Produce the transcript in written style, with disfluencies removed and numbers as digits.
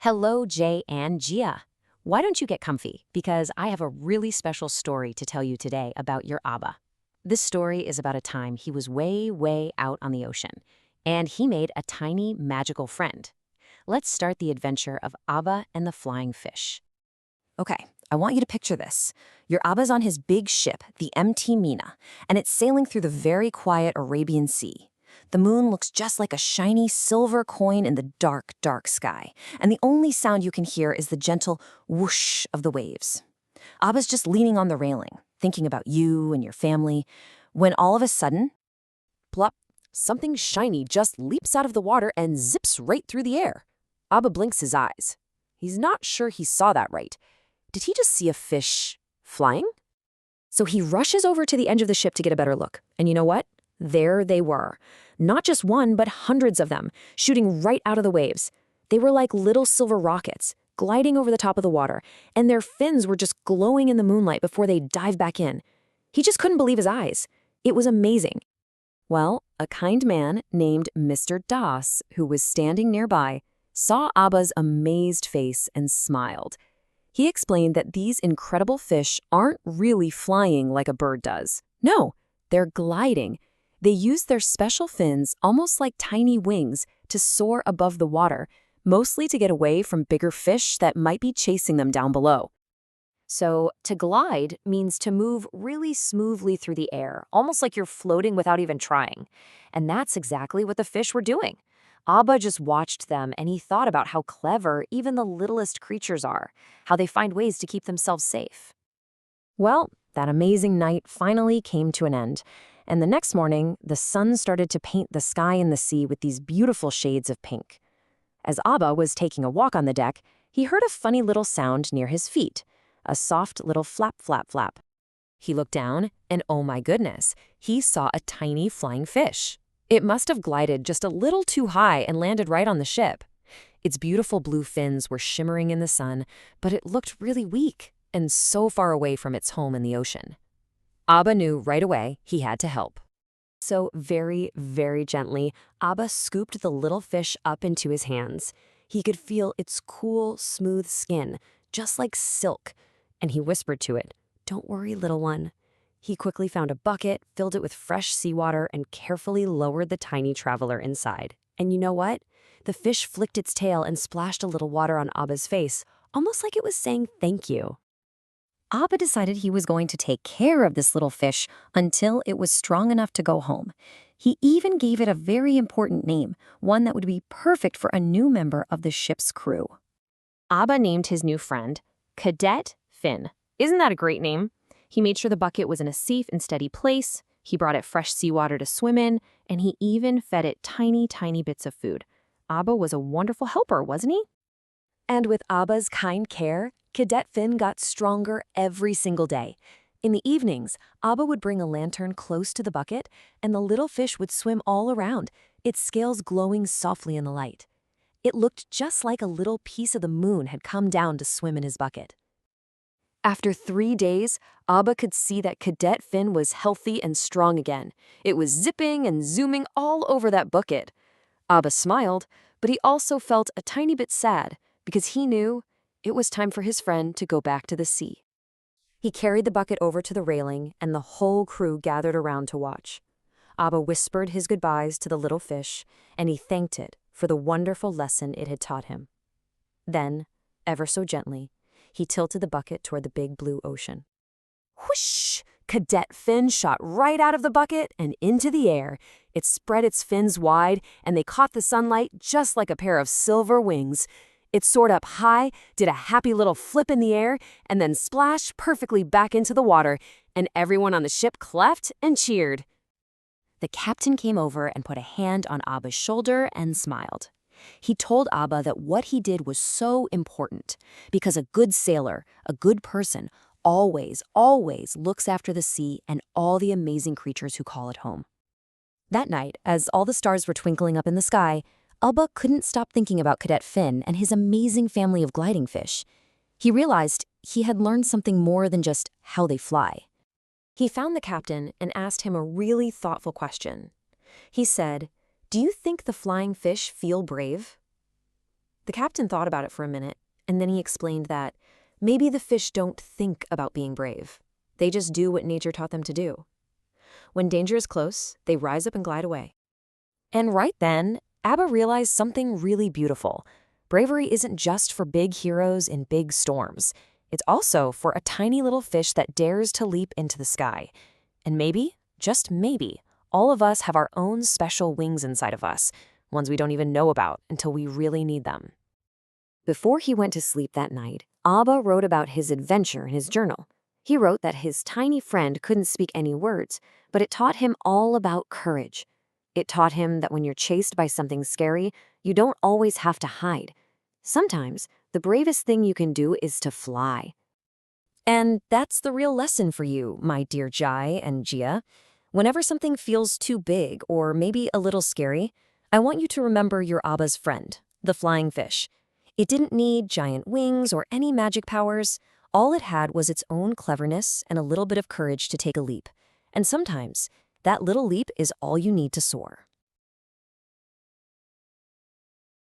Hello, Jay and Gia. Why don't you get comfy? Because I have a really special story to tell you today about your Abba. This story is about a time he was way, way out on the ocean, and he made a tiny magical friend. Let's start the adventure of Abba and the flying fish. Okay, I want you to picture this. Your Abba's on his big ship, the MT Mina, and it's sailing through the very quiet Arabian Sea. The moon looks just like a shiny silver coin in the dark, dark sky, and the only sound you can hear is the gentle whoosh of the waves. Abba's just leaning on the railing, thinking about you and your family, when all of a sudden, Plop! Something shiny just leaps out of the water and zips right through the air. Abba blinks his eyes. He's not sure he saw that right. Did he just see a fish flying? so he rushes over to the edge of the ship to get a better look. And you know what? There they were. Not just one, but hundreds of them, shooting right out of the waves. They were like little silver rockets, gliding over the top of the water, and their fins were just glowing in the moonlight before they dived back in. He just couldn't believe his eyes. It was amazing. Well, a kind man named Mr. Das, who was standing nearby, saw Abba's amazed face and smiled. He explained that these incredible fish aren't really flying like a bird does. No, they're gliding. They use their special fins, almost like tiny wings, to soar above the water, mostly to get away from bigger fish that might be chasing them down below. So, to glide means to move really smoothly through the air, almost like you're floating without even trying. And that's exactly what the fish were doing. Abba just watched them and he thought about how clever even the littlest creatures are, how they find ways to keep themselves safe. Well, that amazing night finally came to an end, and the next morning, the sun started to paint the sky and the sea with these beautiful shades of pink. As Abba was taking a walk on the deck, he heard a funny little sound near his feet, a soft little flap, flap, flap. He looked down, and oh my goodness, he saw a tiny flying fish. It must have glided just a little too high and landed right on the ship. Its beautiful blue fins were shimmering in the sun, but it looked really weak and so far away from its home in the ocean. Abba knew right away he had to help. So very, very gently, Abba scooped the little fish up into his hands. He could feel its cool, smooth skin, just like silk, and he whispered to it, "Don't worry, little one." He quickly found a bucket, filled it with fresh seawater, and carefully lowered the tiny traveler inside. And you know what? The fish flicked its tail and splashed a little water on Abba's face, almost like it was saying thank you. Abba decided he was going to take care of this little fish until it was strong enough to go home. He even gave it a very important name, one that would be perfect for a new member of the ship's crew. Abba named his new friend Cadet Finn. Isn't that a great name? He made sure the bucket was in a safe and steady place, he brought it fresh seawater to swim in, and he even fed it tiny, tiny bits of food. Abba was a wonderful helper, wasn't he? And with Abba's kind care, Cadet Finn got stronger every single day. In the evenings, Abba would bring a lantern close to the bucket, and the little fish would swim all around, its scales glowing softly in the light. It looked just like a little piece of the moon had come down to swim in his bucket. After 3 days, Abba could see that Cadet Finn was healthy and strong again. It was zipping and zooming all over that bucket. Abba smiled, but he also felt a tiny bit sad because he knew it was time for his friend to go back to the sea. He carried the bucket over to the railing, and the whole crew gathered around to watch. Abba whispered his goodbyes to the little fish, and he thanked it for the wonderful lesson it had taught him. Then, ever so gently, he tilted the bucket toward the big blue ocean. Whoosh! Cadet Finn shot right out of the bucket and into the air. It spread its fins wide, and they caught the sunlight just like a pair of silver wings. It soared up high, did a happy little flip in the air, and then splashed perfectly back into the water, and everyone on the ship clapped and cheered. The captain came over and put a hand on Abba's shoulder and smiled. He told Abba that what he did was so important, because a good sailor, a good person, always, always looks after the sea and all the amazing creatures who call it home. That night, as all the stars were twinkling up in the sky, Abba couldn't stop thinking about Cadet Finn and his amazing family of gliding fish. He realized he had learned something more than just how they fly. He found the captain and asked him a really thoughtful question. He said, "Do you think the flying fish feel brave?" The captain thought about it for a minute, and then he explained that maybe the fish don't think about being brave. They just do what nature taught them to do. When danger is close, they rise up and glide away. And right then, Abba realized something really beautiful. Bravery isn't just for big heroes in big storms. It's also for a tiny little fish that dares to leap into the sky. And maybe, just maybe, all of us have our own special wings inside of us, ones we don't even know about until we really need them. Before he went to sleep that night, Abba wrote about his adventure in his journal. He wrote that his tiny friend couldn't speak any words, but it taught him all about courage. It taught him that when you're chased by something scary, you don't always have to hide. Sometimes, the bravest thing you can do is to fly. And that's the real lesson for you, my dear Jai and Jia. Whenever something feels too big or maybe a little scary, I want you to remember your Abba's friend, the flying fish. It didn't need giant wings or any magic powers. All it had was its own cleverness and a little bit of courage to take a leap. And sometimes, that little leap is all you need to soar.